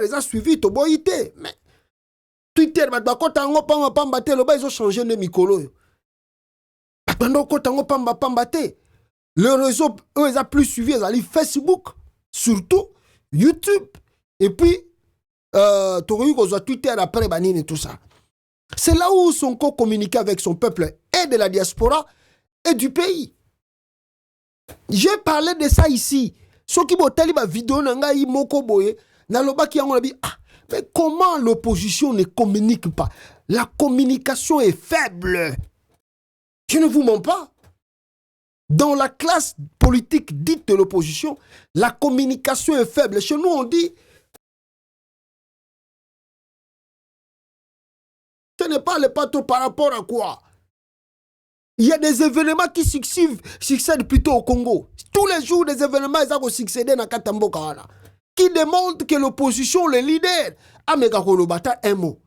ils ont suivi Toboïté. Mais Twitter, ils ont changé de micro. Le réseau, eux, ils ont plus suivi, ils ont dit Facebook, surtout YouTube, et puis Twitter après Banine et tout ça. C'est là où Sonko communiquait avec son peuple et de la diaspora et du pays. J'ai parlé de ça ici. Ceux qui m'ont dit que vidéo nangaï moko boye, naloba qui ont dit mais comment l'opposition ne communique pas? La communication est faible. Je ne vous mens pas. Dans la classe politique dite de l'opposition, la communication est faible. Chez nous, on dit ce n'est pas le patron par rapport à quoi? Il y a des événements qui succèdent plutôt au Congo. Tous les jours, des événements ils ont succédé dans Katambo Kawana, qui démontrent que l'opposition, le leader, a méga-kolobata un mot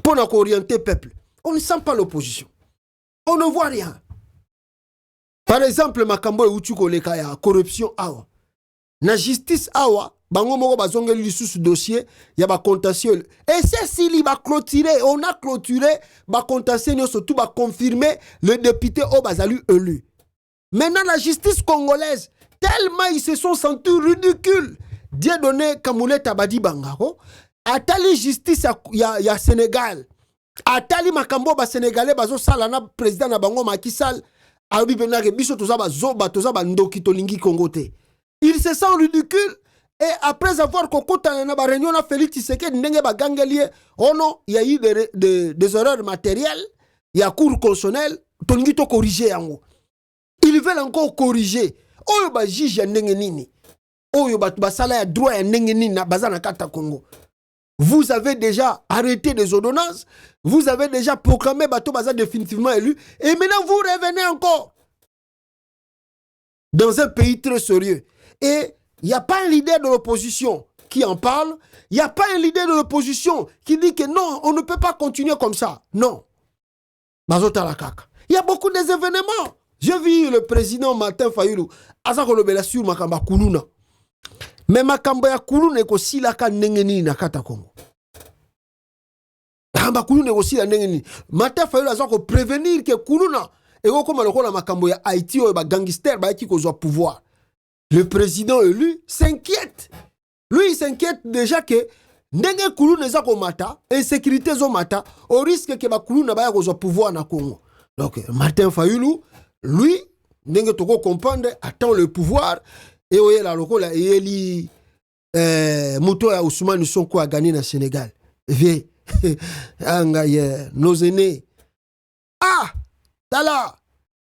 pour orienter le peuple. On ne sent pas l'opposition. On ne voit rien. Par exemple, Makambo et Uchuko Lekaya, corruption awa. La justice awa, bango moko bazongeli lisusu dossier, y a ba contentieux. Et c'est s'il va clôturer, on a clôturé, ba contentieux surtout ba confirmer le député au basalu élu. Maintenant la justice congolaise, tellement ils se sont sentis ridicules. Dieu donné Kamoulé Tabadi Bangaro, atali justice ya Sénégal. Atali Makambo ba Sénégalais bazo salana président na bango Macky Sall. Il se sent ridicule et après avoir cocoté na réunion na Félix Tshisekedi ndenge ba gangelier, oh non, il y a eu des erreurs matérielles, il y a cours constitutionnel, tolingi to corriger yango. Ils veulent encore corriger. Oyo ba juge ndenge nini. Oyo ba sala ya droit ya ndenge nini na bazana kata Congo. Vous avez déjà arrêté des ordonnances, vous avez déjà proclamé Bato Baza définitivement élu, et maintenant vous revenez encore dans un pays très sérieux. Et il n'y a pas un leader de l'opposition qui en parle, il n'y a pas un leader de l'opposition qui dit que non, on ne peut pas continuer comme ça. Non. Il y a beaucoup d'événements. J'ai vu le président Martin Fayulu, Azakolobela sur Makamba Kuluna. Mais Makamba ya Kuluna eko silaka nengeni na kata Congo. Makamba Kuluna eko silaka nengeni. Martin Fayulu azako prévenir que Kuluna eko comme le rôle Makamba ya Haïti ou ba gangster ba qui kozo pouvoir. Le président élu s'inquiète. Lui il s'inquiète déjà que ndenge Kuluna ezako mata, insécurité zo mata, au risque que ba Kuluna ba kozo pouvoir na Congo. Donc Martin Fayulu, lui, ndenge toko comprendre, attend le pouvoir. Et oui, la locola, et li moto ya Ousmane Sonko a gagné dans le Sénégal. Viens, nos aînés. Ah, Tala,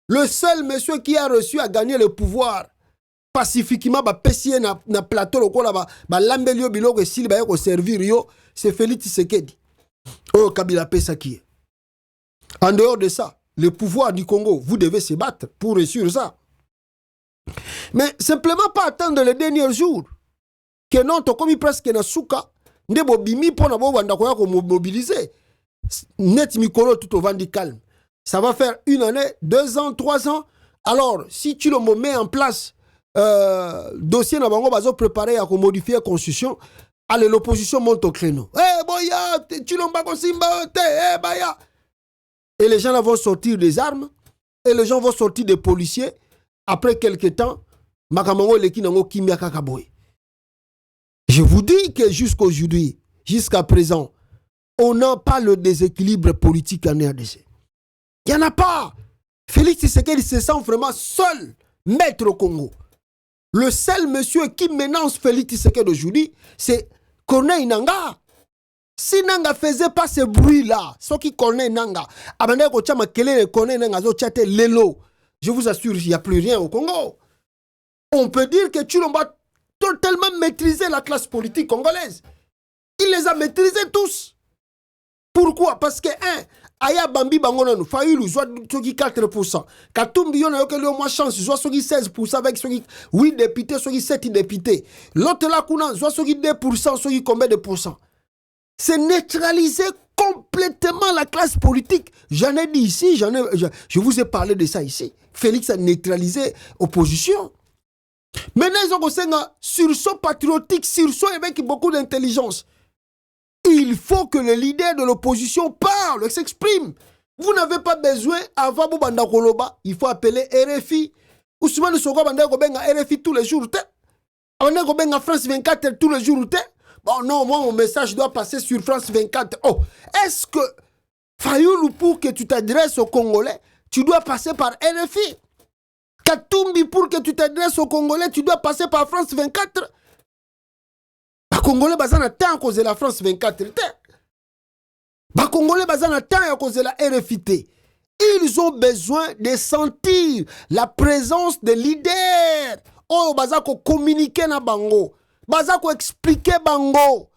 le seul monsieur qui a reçu à gagner le pouvoir pacifiquement, ba pessier na plateau locola, ba lambelio biloko s'il ba yoko servir yo, c'est Félix Tshisekedi. Oh, Kabila Pesaki. En dehors de ça, le pouvoir du Congo, vous devez se battre pour réussir ça. Mais simplement pas attendre les derniers jours. Que non, tu comme presque na souka, ndebo bimi pour n'avoir wanda koya ko mobiliser. Net mikolo tout au vent du calme. Ça va faire 1 année, 2 ans, 3 ans. Alors, si tu le mets en place, dossier na bango bazo préparé à modifier la constitution, allez, l'opposition monte au créneau. Eh boya, tu l'as pas simba, eh baya. Et les gens là vont sortir des armes, et les gens vont sortir des policiers. Après quelques temps, je vous dis que jusqu'aujourd'hui, jusqu'à présent, on n'a pas le déséquilibre politique en RDC. Il n'y en a pas. Félix Tshisekedi se sent vraiment seul, maître au Congo. Le seul monsieur qui menace Félix Tshisekedi aujourd'hui, c'est Corneille Nangaa. Si Nanga faisait pas ce bruit-là, ceux qui connaissent Nanga, je vous assure, il n'y a plus rien au Congo. On peut dire que Tshilombo a totalement maîtrisé la classe politique congolaise. Il les a maîtrisés tous. Pourquoi? Parce que, Aya Bambi Bangonanou, Fayulu, soit 4%. Katumbi, yon a eu au moins chance, soit 16% avec 8 députés, soit 7 députés. L'autre là, soit 2%, soit combien de pourcents? C'est neutraliser complètement la classe politique. J'en ai dit ici, je vous ai parlé de ça ici. Félix a neutralisé l'opposition. Maintenant, ils ont un sursaut patriotique, sursaut avec beaucoup d'intelligence. Il faut que le leader de l'opposition parle, s'exprime. Vous n'avez pas besoin, avant Bobanda Koloba, il faut appeler RFI. Ousmane Sonko Banda Kobenga RFI tous les jours. Banda Kobenga France 24 tous les jours. Bon, non, moi, mon message doit passer sur France 24. Oh, est-ce que, Fayoulou, pour que tu t'adresses aux Congolais, tu dois passer par RFI? Katumbi, pour que tu t'adresses aux Congolais, tu dois passer par France 24? Les Congolais, ils ont temps à cause de la France 24. Les Congolais, ils ont temps à cause de la RFIT. Ils ont besoin de sentir la présence des leaders. Oh, ils ont communiquer na bango. Ils ont expliquer bango.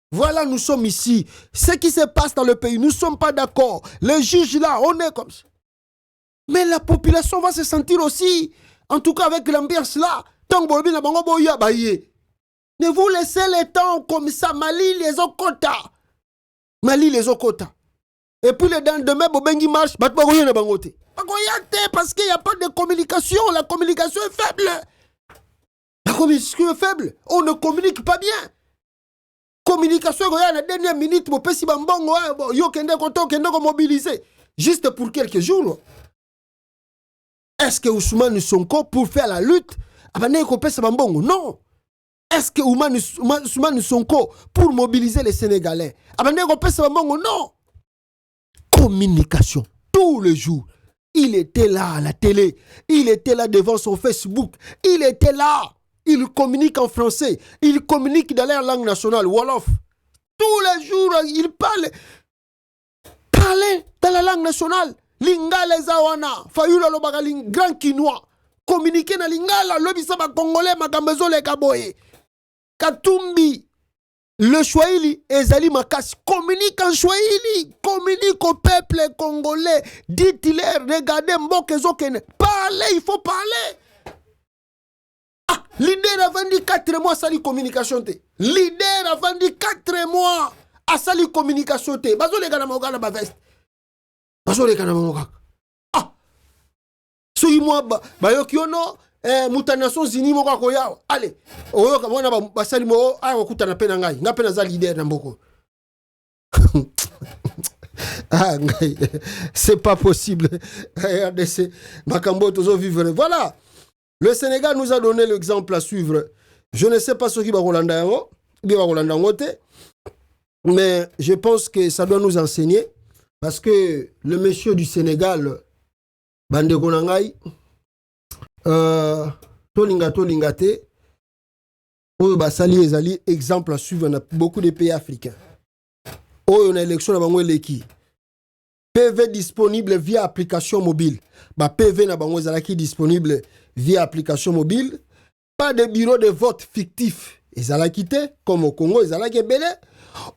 Voilà, nous sommes ici. Ce qui se passe dans le pays, nous ne sommes pas d'accord. Les juges là, on est comme ça. Mais la population va se sentir aussi, en tout cas avec l'ambiance là. Tant que na bango boya baye. Ne vous laissez le temps comme ça. Mali les okota. Mali les okota. Et puis le lendemain, Bobengi marche. Parce qu'il n'y a pas de communication. La communication est faible. La communication est faible. On ne communique pas bien. Communication, il y a la dernière minute. Mobiliser. Juste pour quelques jours. Est-ce que Ousmane Sonko, pour faire la lutte, non. Est-ce que Ousmane Sonko, pour mobiliser les Sénégalais, non. Communication, tous les jours. Il était là à la télé, il était là devant son Facebook, il était là. Il communique en français, il communique dans leur langue nationale, Wolof. Tous les jours, il parle. Parler dans la langue nationale. Lingala zawana, fayula lo bagaling grand quinois. Communiquer na lingala, lobisa ba congolais makambezo le kaboye. Katumbi, le Swahili, Ezali Makas, communique en Swahili, communique au peuple congolais. Dites-leur, regardez Mbokezokene. Parlez, il faut parler. Ah, leader a vendu 4 mois à sali communication. Leader a vendu 4 mois à sali communication. Bazo le gana mogana ba veste. Bazo le gana mogana. Ah, soyi moi ba yokiono. Mutanation zini moko koya. Allez, oyoka mwana basali mo a okutana pe na ngai. Nga pe na za leader na mboko. Ah ngai. C'est pas possible. RDC makambo tozo vivre. Voilà. Le Sénégal nous a donné l'exemple à suivre. Je ne sais pas ce qui va Rolanda yango, bien Rolanda ngote. Mais je pense que ça doit nous enseigner parce que le monsieur du Sénégal Bande Konangai tolinga te oyo basali ezali exemple à suivre dans beaucoup de pays africains. Oyo na élection na bango eleki PV disponible via application mobile. Ba PV na bango ezalaki disponible via application mobile. Pas de bureau de vote fictif ezalaki te comme au Congo ezalaki belé.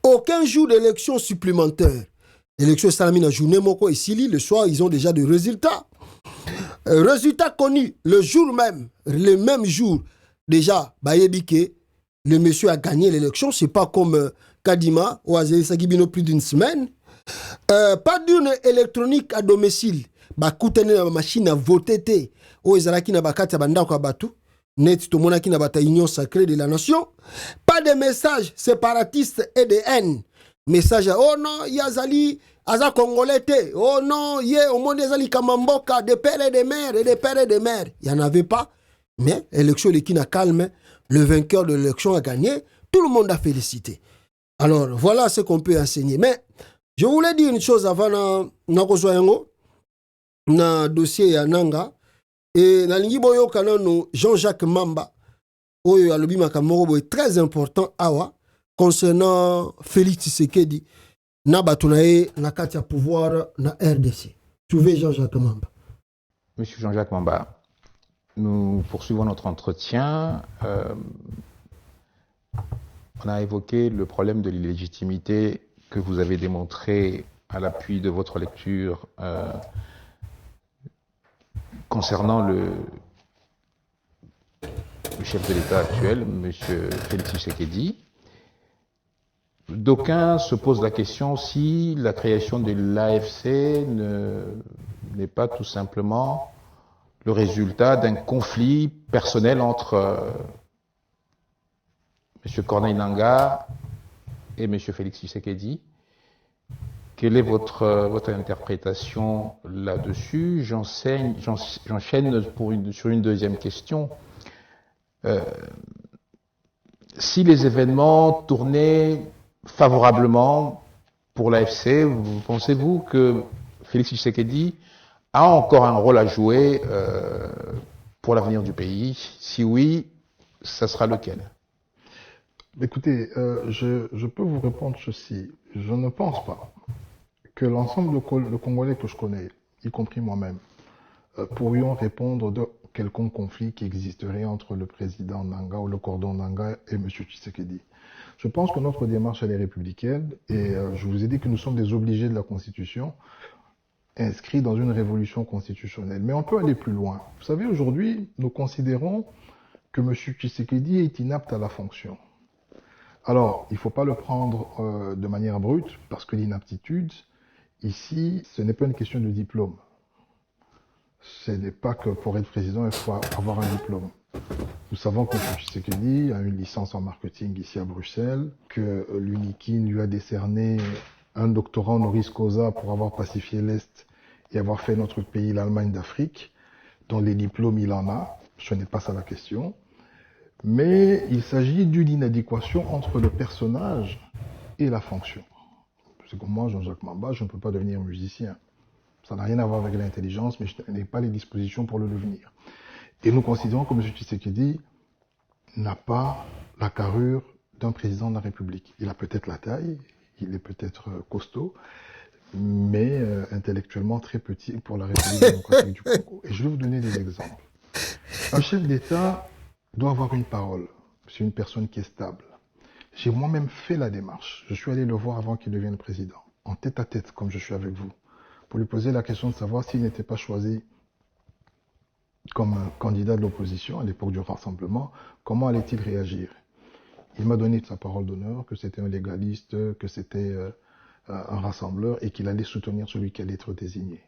Aucun jour d'élection supplémentaire. L'élection salami na journée moko esili, le soir ils ont déjà des résultats. Résultat connu le jour même, le même jour, déjà, Bayebike, le monsieur a gagné l'élection. C'est pas comme Kadima, ou Azeli plus d'une semaine. Pas d'une électronique à domicile. Bakutene na machine à voter. O ezalaki na bakati banda kwa batu. Net to monaki na bata union sacrée de la nation. Pas de message séparatiste et de haine. Message oh non, yazali aza congolais te. Oh non, au monde yazali kamamboka de père et de mère et de père et de mère. Il n'y en avait pas. Mais l'élection de Kina calme, le vainqueur de l'élection a gagné. Tout le monde a félicité. Alors voilà ce qu'on peut enseigner. Mais je voulais dire une chose avant na dossier ya Nanga et na lingi boyo kanano Jean-Jacques Mamba. Oyo alobi makamoko est très important awa concernant Félix Tshisekedi na batunae na kati ya pouvoir na RDC. Tu veux Jean-Jacques Mamba? Monsieur Jean-Jacques Mamba, nous poursuivons notre entretien. On a évoqué le problème de l'illégitimité que vous avez démontré à l'appui de votre lecture concernant le chef de l'État actuel, M. Félix Tshisekedi. D'aucuns se posent la question si la création de l'AFC n'est pas tout simplement le résultat d'un conflit personnel entre M. Corneille Nangaa et M. Félix Tshisekedi. Quelle est votre interprétation là-dessus? J'enchaîne sur une deuxième question. Si les événements tournaient favorablement pour l'AFC, pensez-vous que Félix Tshisekedi a encore un rôle à jouer pour l'avenir du pays? Si oui, ça sera lequel? Écoutez, je peux vous répondre ceci. Je ne pense pas que l'ensemble de Congolais que je connais, y compris moi-même, pourrions répondre de quelconque conflit qui existerait entre le président Nangaa ou le cordon Nangaa et M. Tshisekedi. Je pense que notre démarche, elle est républicaine et je vous ai dit que nous sommes des obligés de la Constitution, inscrits dans une révolution constitutionnelle. Mais on peut aller plus loin. Vous savez, aujourd'hui, nous considérons que M. Tshisekedi est inapte à la fonction. Alors, il ne faut pas le prendre de manière brute, parce que l'inaptitude, ici, ce n'est pas une question de diplôme. Ce n'est pas que pour être président, il faut avoir un diplôme. Nous savons que M. Tshisekedi a une licence en marketing ici à Bruxelles, que l'UNIKIN lui a décerné un doctorat honoris causa pour avoir pacifié l'Est et avoir fait notre pays, l'Allemagne d'Afrique, dont les diplômes il en a. Ce n'est pas ça la question. Mais il s'agit d'une inadéquation entre le personnage et la fonction. C'est comme moi, Jean-Jacques Mamba, je ne peux pas devenir musicien. Ça n'a rien à voir avec l'intelligence, mais je n'ai pas les dispositions pour le devenir. Et nous considérons que M. Tshisekedi n'a pas la carrure d'un président de la République. Il a peut-être la taille, il est peut-être costaud, mais intellectuellement très petit pour la République démocratique du Congo. Et je vais vous donner des exemples. Un chef d'État doit avoir une parole. C'est une personne qui est stable. J'ai moi-même fait la démarche. Je suis allé le voir avant qu'il devienne président, en tête à tête, comme je suis avec vous, pour lui poser la question de savoir s'il n'était pas choisi comme candidat de l'opposition à l'époque du Rassemblement, comment allait-il réagir? Il m'a donné sa parole d'honneur, que c'était un légaliste, que c'était un rassembleur et qu'il allait soutenir celui qui allait être désigné.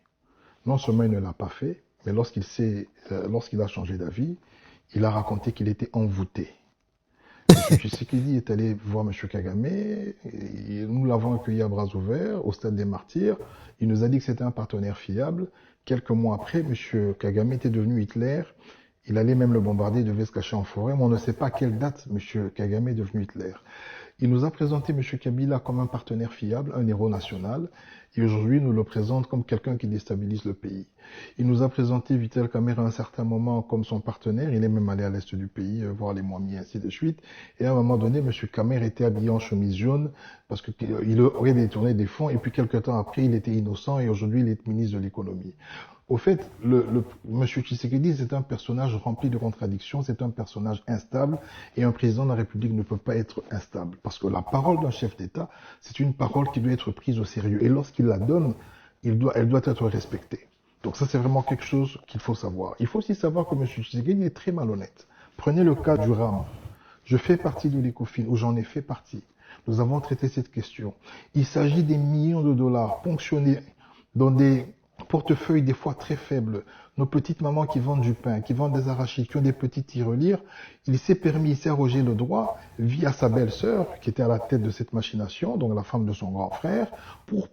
Non seulement il ne l'a pas fait, mais lorsqu'il a changé d'avis, il a raconté qu'il était envoûté. M. Tshisekedi est allé voir M. Kagame, et nous l'avons accueilli à bras ouverts au stade des Martyrs. Il nous a dit que c'était un partenaire fiable. Quelques mois après, M. Kagame était devenu Hitler. Il allait même le bombarder, il devait se cacher en forêt, mais on ne sait pas à quelle date M. Kagame est devenu Hitler. Il nous a présenté M. Kabila comme un partenaire fiable, un héros national, et aujourd'hui nous le présente comme quelqu'un qui déstabilise le pays. Il nous a présenté Vital Kamerhe à un certain moment comme son partenaire, il est même allé à l'est du pays, voir les Mwami, ainsi de suite, et à un moment donné, M. Kamerhe était habillé en chemise jaune, parce qu'il aurait détourné des fonds, et puis quelques temps après, il était innocent, et aujourd'hui il est ministre de l'économie. Au fait, M. Tshisekedi, c'est un personnage rempli de contradictions, c'est un personnage instable, et un président de la République ne peut pas être instable. Parce que la parole d'un chef d'État, c'est une parole qui doit être prise au sérieux. Et lorsqu'il la donne, elle doit être respectée. Donc ça, c'est vraiment quelque chose qu'il faut savoir. Il faut aussi savoir que M. Tshisekedi est très malhonnête. Prenez le cas du RAM. Je fais partie de l'ECOFIN, où j'en ai fait partie. Nous avons traité cette question. Il s'agit des millions de dollars ponctionnés dans des portefeuille des fois très faible, nos petites mamans qui vendent du pain, qui vendent des arachides, qui ont des petites tirelires, il s'est arrogé le droit, via sa belle-sœur, qui était à la tête de cette machination, donc la femme de son grand frère, pour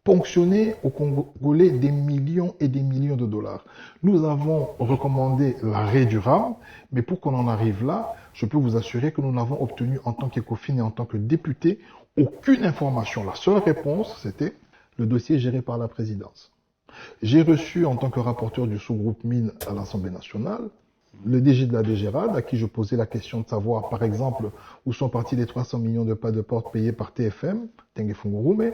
ponctionner aux Congolais des millions et des millions de dollars. Nous avons recommandé l'arrêt du RAM, mais pour qu'on en arrive là, je peux vous assurer que nous n'avons obtenu en tant qu'ECOFIN et en tant que député aucune information. La seule réponse, c'était le dossier géré par la présidence. J'ai reçu, en tant que rapporteur du sous-groupe mine à l'Assemblée nationale, le DG de la DGRAD, à qui je posais la question de savoir, par exemple, où sont partis les 300 millions de pas de porte payés par TFM, Tengue Fungurume.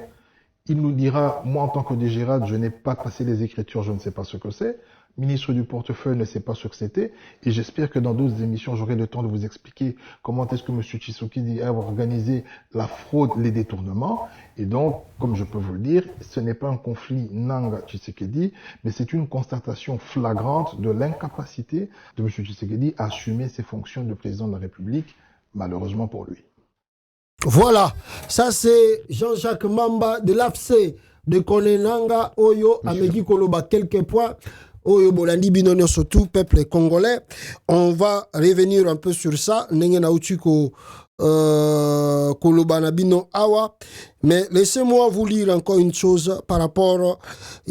Il nous dira, moi en tant que DGRAD, je n'ai pas passé les écritures, je ne sais pas ce que c'est. Ministre du portefeuille ne sait pas ce que c'était. Et j'espère que dans d'autres émissions, j'aurai le temps de vous expliquer comment est-ce que M. Tshisekedi a organisé la fraude, les détournements. Et donc, comme je peux vous le dire, ce n'est pas un conflit Nangaa-Tshisekedi, mais c'est une constatation flagrante de l'incapacité de M. Tshisekedi à assumer ses fonctions de président de la République, malheureusement pour lui. Voilà, ça c'est Jean-Jacques Mamba de l'AFC de Corneille Nangaa, Oyo, Amegi Koloba, quelques points. Oyo Bolandi Binono surtout, peuple congolais. On va revenir un peu sur ça. Nengena Uchiko Kolobana Bino Awa. Mais laissez-moi vous lire encore une chose par rapport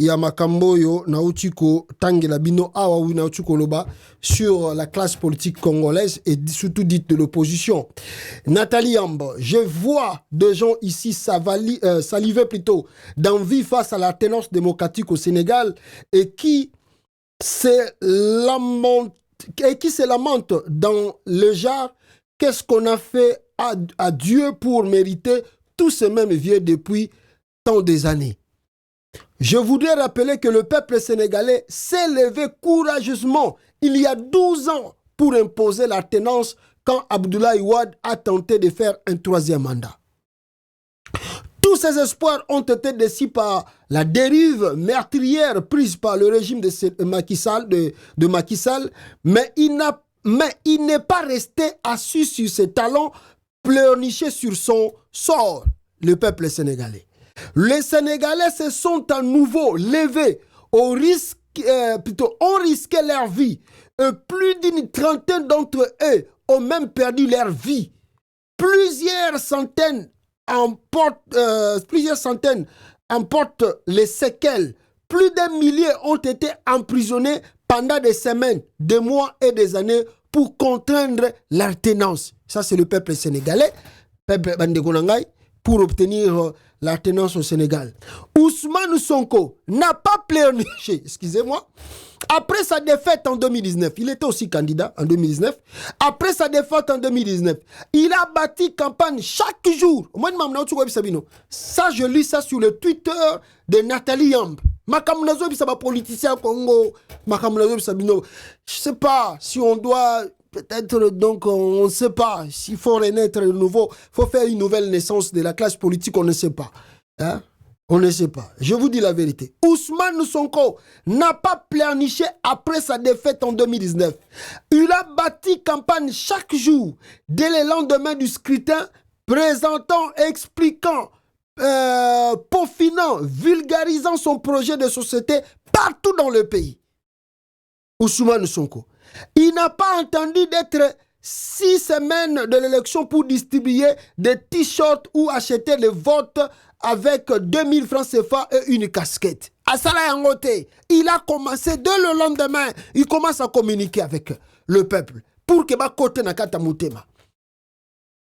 à Makamboyo Nautiko Tangela Bino Awa ou Nautiko Loba sur la classe politique congolaise et surtout dite de l'opposition. Nathalie Ambo, je vois des gens ici saliver plutôt d'envie face à la tenance démocratique au Sénégal et qui se lamentent dans le genre qu'est-ce qu'on a fait à Dieu pour mériter tous ces mêmes vieux depuis tant des années. Je voudrais rappeler que le peuple sénégalais s'est levé courageusement il y a 12 ans pour imposer la tenance quand Abdoulaye Wade a tenté de faire un 3e mandat. Tous ces espoirs ont été déçus par la dérive meurtrière prise par le régime de Macky Sall, mais il n'est pas resté assis sur ses talons, pleurniché sur son sort, le peuple sénégalais. Les Sénégalais se sont à nouveau levés ont risqué leur vie. Et plus d'une trentaine d'entre eux ont même perdu leur vie. Plusieurs centaines emportent les séquelles. Plus d'un millier ont été emprisonnés pendant des semaines, des mois et des années pour contraindre leur tenance. Ça, c'est le peuple sénégalais, peuple Bandegonangay, pour obtenir la tenance au Sénégal. Ousmane Sonko n'a pas pleurniché, excusez-moi, après sa défaite en 2019. Il était aussi candidat en 2019. Après sa défaite en 2019, il a bâti campagne chaque jour. Ça, je lis ça sur le Twitter de Nathalie Yamb. Politicien Congo. Je sais pas si on doit... Peut-être, donc, on ne sait pas. S'il faut renaître de nouveau, il faut faire une nouvelle naissance de la classe politique, on ne sait pas. Hein? On ne sait pas. Je vous dis la vérité. Ousmane Sonko n'a pas pleurniché après sa défaite en 2019. Il a bâti campagne chaque jour, dès le lendemain du scrutin, présentant, expliquant, peaufinant, vulgarisant son projet de société partout dans le pays. Ousmane Sonko. Il n'a pas entendu d'être 6 semaines de l'élection pour distribuer des t-shirts ou acheter les votes avec 2000 francs CFA et une casquette. Asala Yangote, il a commencé dès le lendemain, il commence à communiquer avec le peuple pour que Bakote Nakata Mutema.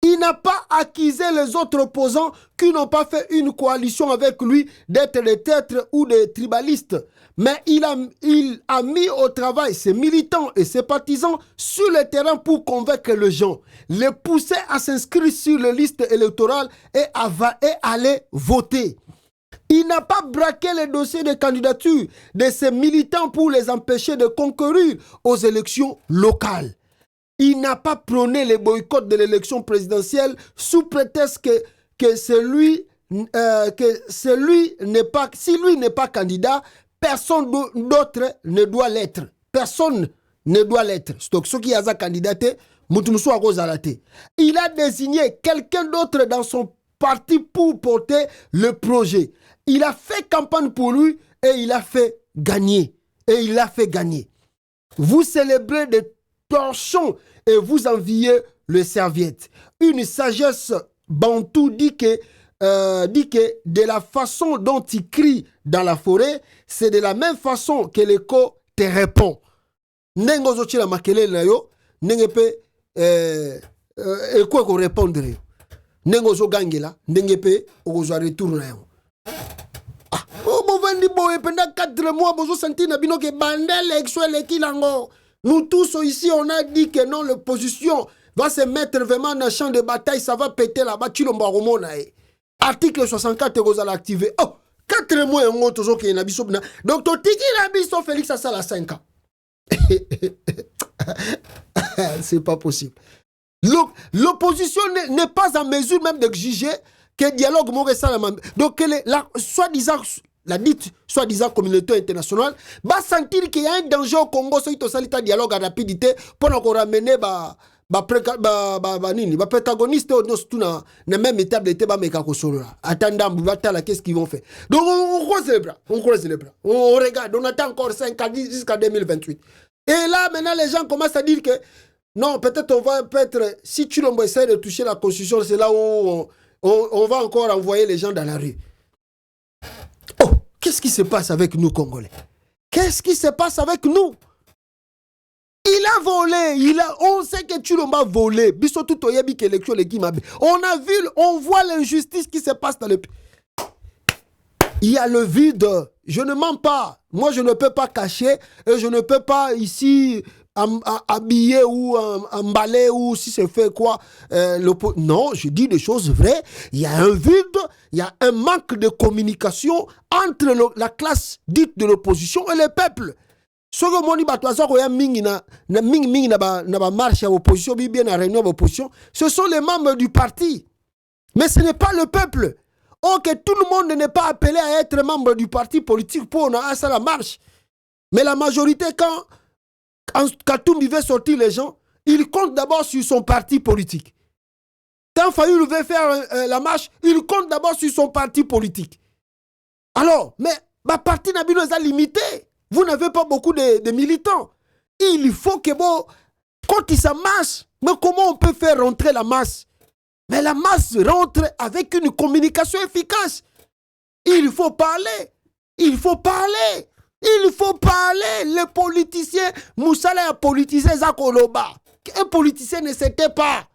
Il n'a pas accusé les autres opposants qui n'ont pas fait une coalition avec lui d'être des traîtres ou des tribalistes. Mais il a mis au travail ses militants et ses partisans sur le terrain pour convaincre les gens, les pousser à s'inscrire sur les listes électorales et aller voter. Il n'a pas braqué les dossiers de candidature de ses militants pour les empêcher de concourir aux élections locales. Il n'a pas prôné les boycotts de l'élection présidentielle sous prétexte que si lui n'est pas candidat, personne d'autre ne doit l'être. Personne ne doit l'être. Donc, ceux qui ont candidaté, il a désigné quelqu'un d'autre dans son parti pour porter le projet. Il a fait campagne pour lui et il a fait gagner. Vous célébrez des torchons et vous enviez le serviette. Une sagesse bantou dit que de la façon dont il crie dans la forêt, c'est de la même façon que l'écho te répond. Nengo zo chila makele na yo, nenge pe écho ko répondre. Nengo zo gangela, nenge pe ozo retour na yo. Ah, o bo vendi boye pendant 4 mois bozo senti na bino ke bandel exwele kilango. Nous tous ici, on a dit que non, l'opposition va se mettre vraiment dans le champ de bataille, ça va péter là-bas. Article 64, vous allez activer. Oh, 4 mois, on a toujours qu'il y a un abisso. Donc, tu dis qu'il a Félix à ça à 5 ans. C'est pas possible. L'opposition n'est pas en mesure même d'exiger que le dialogue m'aurait ça. Donc, la dite soi-disant communauté internationale va sentir qu'il y a un danger au Congo si tu as un dialogue à rapidité pour nous ramener nini ba protagoniste tout na même étape de ba meka ko solo attendant batala qu'est-ce qu'ils vont faire. Donc on croise les bras, on regarde, on attend encore 5 ans jusqu'à 2028. Et là maintenant les gens commencent à dire que non, peut-être si tu essaie de toucher la constitution, c'est là où on va encore envoyer les gens dans la rue. Oh, qu'est-ce qui se passe avec nous Congolais? Qu'est-ce qui se passe avec nous? Il a volé, on sait que Tshilombo a volé. On a vu, on voit l'injustice qui se passe dans le pays. Il y a le vide. Je ne mens pas. Moi, je ne peux pas cacher et je ne peux pas ici habiller ou emballer ou si c'est fait quoi. Non, je dis des choses vraies. Il y a un vide, il y a un manque de communication entre la classe dite de l'opposition et le peuple. Ce que moni batwaza ko ya mingi na marche à opposition, bien na réunion d'opposition, ce sont les membres du parti. Mais ce n'est pas le peuple. Or que tout le monde n'est pas appelé à être membre du parti politique pour ça la marche. Mais la majorité quand Katumbi veut sortir les gens, il compte d'abord sur son parti politique. Quand Fayoulou veut faire la marche, il compte d'abord sur son parti politique. Alors, mais ma parti n'a pas limité. Vous n'avez pas beaucoup de militants. Il faut que quand il s'en marche, mais comment on peut faire rentrer la masse? Mais la masse rentre avec une communication efficace. Il faut parler. Il faut parler. Il faut parler. Les politiciens, Moussala a politisé Zakoloba. Un politicien ne s'était pas.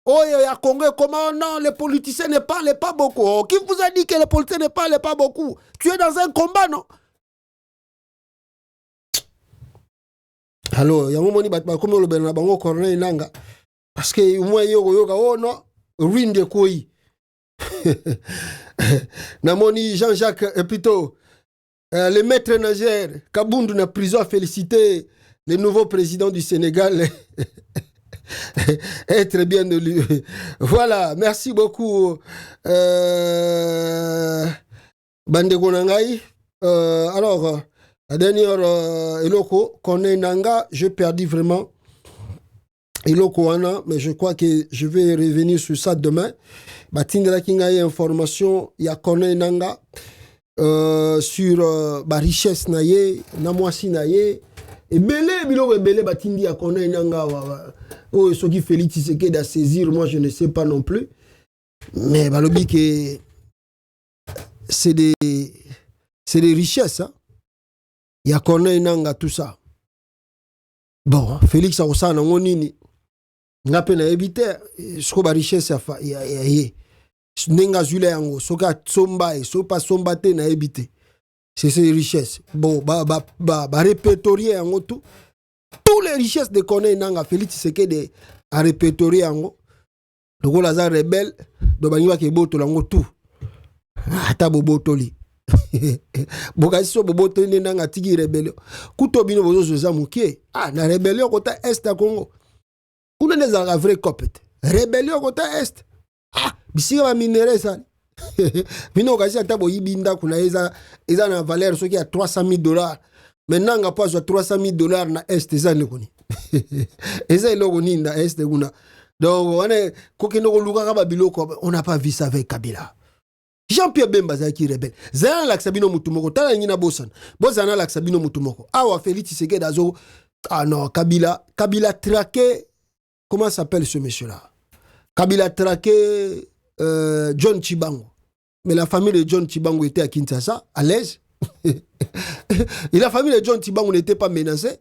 Oh, il y a Congo, comment non, les politiciens ne parlent pas beaucoup. Oh, qui vous a dit que les politiciens ne parlent pas beaucoup? Tu es dans un combat, non? Alors, il y a un moment où comme le Bernard Bango Corneille Nanga. Parce que moi, oh non, ruine de Kouy. Namoni Jean-Jacques, plutôt, le maître nageur, Kaboundou na prison a félicité le nouveau président du Sénégal. Être bien de lui. Voilà, merci beaucoup. Bandeko Nangai. Alors, la dernière Eloko, Corneille Nanga, j'ai perdu vraiment Eloko Wana, mais je crois que je vais revenir sur ça demain. Batindra Kingaye information, il y a Corneille Nanga sur la richesse naye, namwasi naye, et belé, biloko belé batindi à Corneille Nanga, oh, ce qui Félix Tshisekedi à saisir, moi je ne sais pas non plus, mais balobi que c'est des richesses, hein. Il y a Corneille Nanga, tout ça. Bon, Félix Aoussa, on nini. N'a pas évité. Ce que la richesse, il y a. Nenga zule yango. Soka somba et sopa somba te na évité. C'est ces richesses. Bon, répertorier yango tout. Tous les richesses de Corneille Nanga, Félix Tshisekedi a répertorié yango. Donc, on a rebelle. Donc, on a boto yango tout. Ata bobotoli. Bokasi boboto nanga tiki rebellion kuto bino bozo zoza mukie na rebellion kota est à Congo kuna neza la vraie copete rebellion kota est bisika ba minere ça bino kasi ata boyibinda kuna eza na valeur soki ya $300,000 maintenant nga pas $300,000 na est eza nekoni eza eloko ninda est kuna donc on est kokino ko luka ba biloko on n'a pas vu ça avec Kabila. Jean-Pierre Bemba zaki rebelle. Zana laksabino mutumoko. Tala ngina bosan. Bozana laksabino mutumoko. Awa Félix Tshisekedi azo. Ah non, Kabila traqué. Comment s'appelle ce monsieur-là? Kabila traqué John Chibango. Mais la famille de John Chibango était à Kinshasa, à l'aise. Et la famille de John Chibango n'était pas menacée.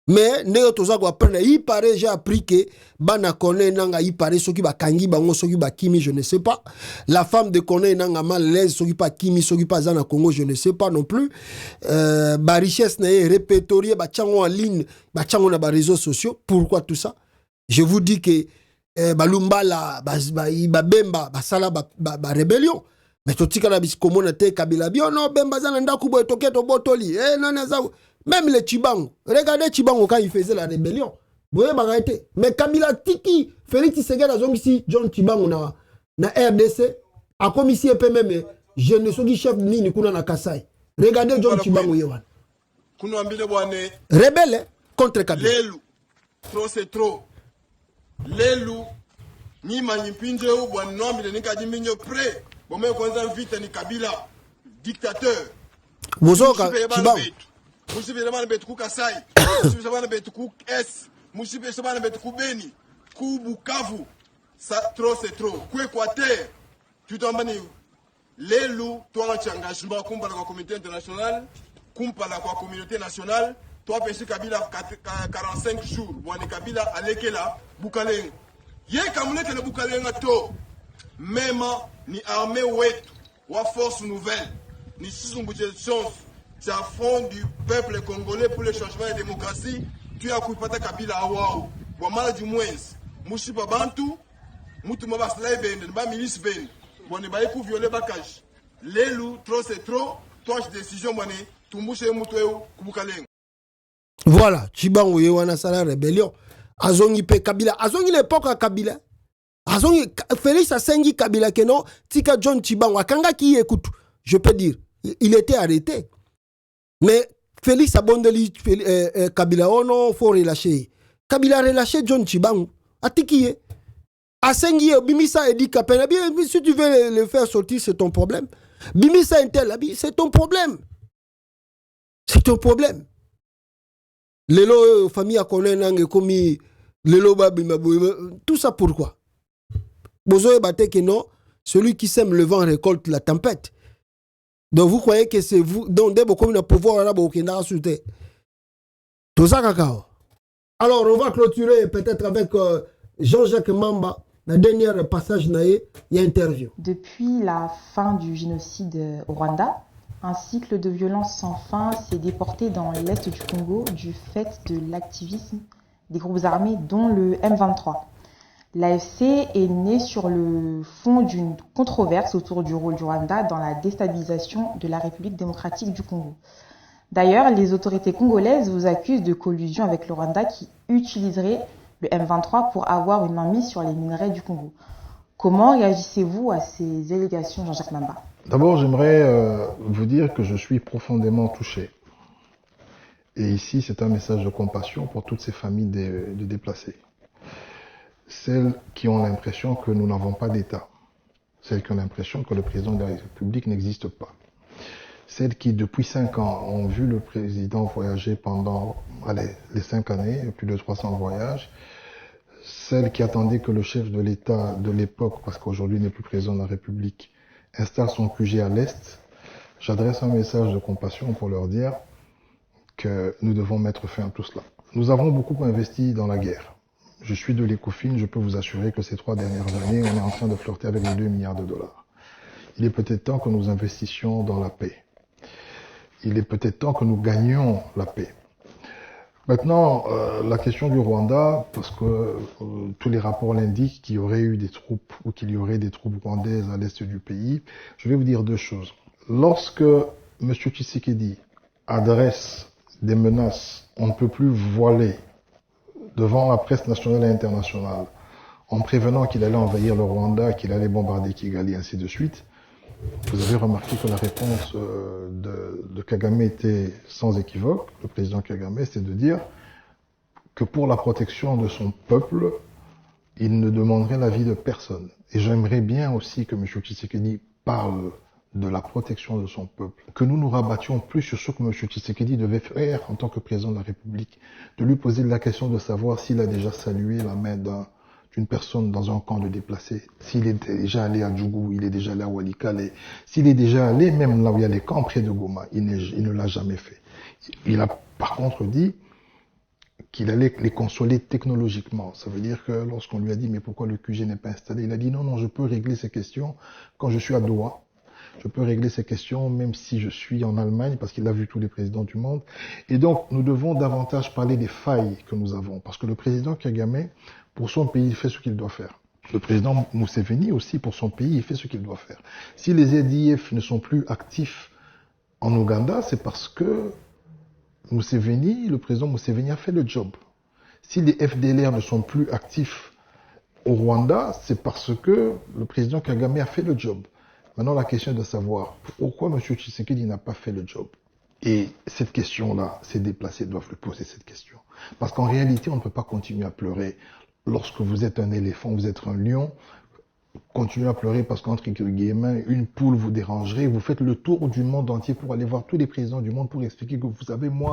Mais il paraît, j'ai appris que Bana Corneille Nanga, il paraît, ceux qui va kangi, bango, ceux qui va kimi, je ne sais pas. La femme de Corneille Nanga mal l'aise, ceux qui pas kimi, ceux qui pas zana Congo, je ne sais pas non plus. Ba richesse n'est répertoriée, ba tchango en ligne, ba tchango na ba réseaux sociaux. Pourquoi tout ça? Je vous dis que balumba la, ba bemba, ba sala, ba rébellion. Mais tout tika la bisikomo na te Kabila bio non bemba zana ndaku boy toketo botoli. Non na zaou. Même les Chibango, regardez Chibango quand il faisait la rébellion. Vous voyez, mais Kabila Tiki, Félix Tshisekedi a ici, John Chibango na RDC, a comme ici un peu même, je ne suis chef ni ni kuna na Kasai. Regardez John Chibango Yewan. Rebelle contre Kabila. Lelu, trop c'est trop. lelu ni manyimpinje u bwana nombi ni kajiminyo pre bome kwanza vita ni Kabila dictateur Bozoka Chibang. Musibe bana betu ku Kasai musibe bana betu ku S musibe bana betu ku Beni ku Bukavu ça trop c'est trop ku Équateur tu tombani lelu toi tu engagement kumpala kwa communauté internationale kumpala kwa communauté nationale toi pesi Kabila 45 jours bwana Kabila alekela Bukaleng ye kamuleke le Bukalenga to mema ni armée wetu wa force nouvelle ni sisumbuche chance c'est à fond du peuple congolais pour le changement et la démocratie tu as kupata Kabila awao wa mala du moins mushipa bantu mutu mabas laibende ba milice ben bone ba ku violer bakage lelu trop c'est trop toi décision bone tumbushe mutu eu kubukalenga. Voilà, Chibang oye wana sala rébellion. Azongi pe Kabila, azongi l'époque à Kabila. Azongi Félix Asengi Kabila keno tika John Chibang wakanga ki écoute, je peux dire, il était arrêté. Mais Félix Abondeli Kabila ono faut relâcher. Kabila relâché John Chibang. Atikiye. Asengi Bimisa Edi Kapena. Si tu veux le faire sortir, c'est ton problème. Bimisa Intel, c'est ton problème. C'est ton problème. Lelo famille a connu nangue comme lelo babima tout ça pourquoi? Bozoé bate que non, celui qui sème le vent récolte la tempête. Donc vous croyez que c'est vous donc dès beaucoup de pouvoir là beaucoup n'a sauté. Tout ça cacao. Alors on va clôturer peut-être avec Jean-Jacques Mamba, la dernière passage naé, il y a interview. Depuis la fin du génocide au Rwanda, un cycle de violence sans fin s'est déporté dans l'est du Congo du fait de l'activisme des groupes armés dont le M23. L'AFC est né sur le fond d'une controverse autour du rôle du Rwanda dans la déstabilisation de la République démocratique du Congo. D'ailleurs, les autorités congolaises vous accusent de collusion avec le Rwanda qui utiliserait le M23 pour avoir une main mise sur les minerais du Congo. Comment réagissez-vous à ces allégations, Jean-Jacques Mamba? D'abord, j'aimerais vous dire que je suis profondément touché. Et ici, c'est un message de compassion pour toutes ces familles de déplacés. Celles qui ont l'impression que nous n'avons pas d'État. Celles qui ont l'impression que le président de la République n'existe pas. Celles qui, depuis 5 ans, ont vu le président voyager pendant les 5 années, plus de 300 voyages. Celles qui attendaient que le chef de l'État de l'époque, parce qu'aujourd'hui il n'est plus président de la République, installe son QG à l'Est. J'adresse un message de compassion pour leur dire que nous devons mettre fin à tout cela. Nous avons beaucoup investi dans la guerre. Je suis de l'Ecofin, je peux vous assurer que ces 3 dernières années, on est en train de flirter avec les 2 milliards de dollars. Il est peut-être temps que nous investissions dans la paix. Il est peut-être temps que nous gagnions la paix. Maintenant, la question du Rwanda, parce que tous les rapports l'indiquent qu'il y aurait eu des troupes ou qu'il y aurait des troupes rwandaises à l'est du pays, je vais vous dire 2 choses. Lorsque M. Tshisekedi adresse des menaces, on ne peut plus voiler devant la presse nationale et internationale en prévenant qu'il allait envahir le Rwanda, qu'il allait bombarder Kigali, ainsi de suite. Vous avez remarqué que la réponse de Kagame était sans équivoque, le président Kagame, c'est de dire que pour la protection de son peuple, il ne demanderait l'avis de personne. Et j'aimerais bien aussi que M. Tshisekedi parle de la protection de son peuple, que nous nous rabattions plus sur ce que M. Tshisekedi devait faire en tant que président de la République, de lui poser la question de savoir s'il a déjà salué la main d'une personne dans un camp de déplacés, s'il est déjà allé à Djougou, il est déjà allé à Walikale, s'il est déjà allé même là où il y a les camps près de Goma, il ne l'a jamais fait. Il a par contre dit qu'il allait les consoler technologiquement. Ça veut dire que lorsqu'on lui a dit mais pourquoi le QG n'est pas installé, il a dit non, je peux régler ces questions quand je suis à Doha. Je peux régler ces questions même si je suis en Allemagne parce qu'il a vu tous les présidents du monde. Et donc nous devons davantage parler des failles que nous avons parce que le président Kagame, pour son pays, il fait ce qu'il doit faire. Le président Museveni aussi, pour son pays, il fait ce qu'il doit faire. Si les ZIF ne sont plus actifs en Ouganda, c'est parce que le président Museveni a fait le job. Si les FDLR ne sont plus actifs au Rwanda, c'est parce que le président Kagame a fait le job. Maintenant, la question est de savoir pourquoi M. Tshisekedi n'a pas fait le job. Et cette question-là, ces déplacés doivent lui poser cette question. Parce qu'en réalité, on ne peut pas continuer à pleurer lorsque vous êtes un éléphant, vous êtes un lion, continuez à pleurer parce qu'entre guillemets, une poule vous dérangerait. Vous faites le tour du monde entier pour aller voir tous les présidents du monde pour expliquer que vous savez, moi,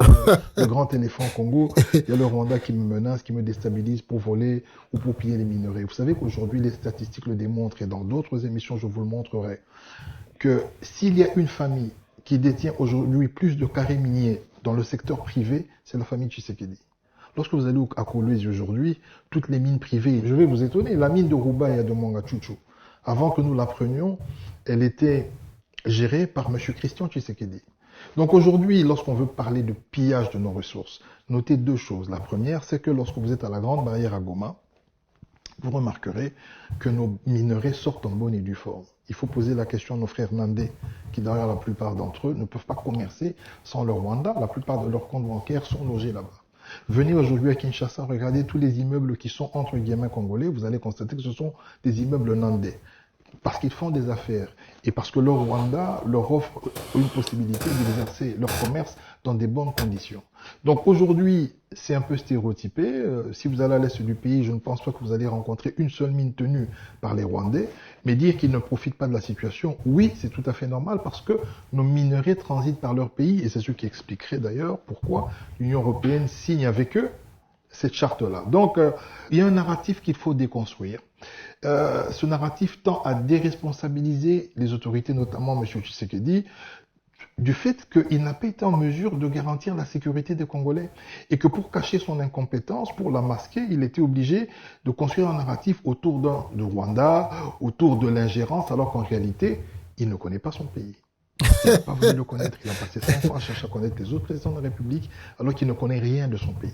le grand éléphant au Congo, il y a le Rwanda qui me menace, qui me déstabilise pour voler ou pour piller les minerais. Vous savez qu'aujourd'hui, les statistiques le démontrent et dans d'autres émissions, je vous le montrerai, que s'il y a une famille qui détient aujourd'hui plus de carrés miniers dans le secteur privé, c'est la famille Tshisekedi. Lorsque vous allez à Kolwezi aujourd'hui, toutes les mines privées, je vais vous étonner, la mine de Rouba et de Mwangachuchu, avant que nous la prenions, elle était gérée par M. Christian Tshisekedi. Donc aujourd'hui, lorsqu'on veut parler de pillage de nos ressources, notez deux choses. La première, c'est que lorsque vous êtes à la Grande Barrière à Goma, vous remarquerez que nos minerais sortent en bonne et due forme. Il faut poser la question à nos frères nandais, qui derrière la plupart d'entre eux ne peuvent pas commercer sans le Rwanda. La plupart de leurs comptes bancaires sont logés là-bas. Venez aujourd'hui à Kinshasa, regardez tous les immeubles qui sont entre guillemets congolais, vous allez constater que ce sont des immeubles nandais. Parce qu'ils font des affaires et parce que le Rwanda leur offre une possibilité d'exercer leur commerce dans des bonnes conditions. Donc aujourd'hui, c'est un peu stéréotypé. Si vous allez à l'est du pays, je ne pense pas que vous allez rencontrer une seule mine tenue par les Rwandais. Mais dire qu'ils ne profitent pas de la situation, oui, c'est tout à fait normal parce que nos minerais transitent par leur pays et c'est ce qui expliquerait d'ailleurs pourquoi l'Union européenne signe avec eux cette charte-là. Donc, il y a un narratif qu'il faut déconstruire. Ce narratif tend à déresponsabiliser les autorités, notamment M. Tshisekedi, du fait qu'il n'a pas été en mesure de garantir la sécurité des Congolais et que pour cacher son incompétence, pour la masquer, il était obligé de construire un narratif autour de Rwanda, autour de l'ingérence, alors qu'en réalité, il ne connaît pas son pays. Il n'a pas voulu le connaître. Il a passé 5 ans à chercher à connaître les autres présidents de la République alors qu'il ne connaît rien de son pays.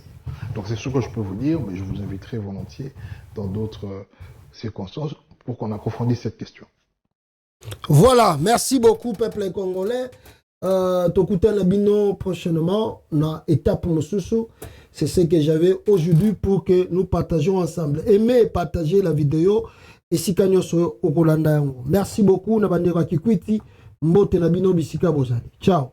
Donc c'est ce que je peux vous dire, mais je vous inviterai volontiers dans d'autres circonstances pour qu'on approfondisse cette question. Voilà, merci beaucoup peuple congolais. Tokuta Labino prochainement, na étape Mosusu. C'est ce que j'avais aujourd'hui pour que nous partagions ensemble. Aimez partager la vidéo et si kanyoso okolanda yango. Merci beaucoup na bandeko kikwiti. Mbote na bino bisika bozali. Ciao.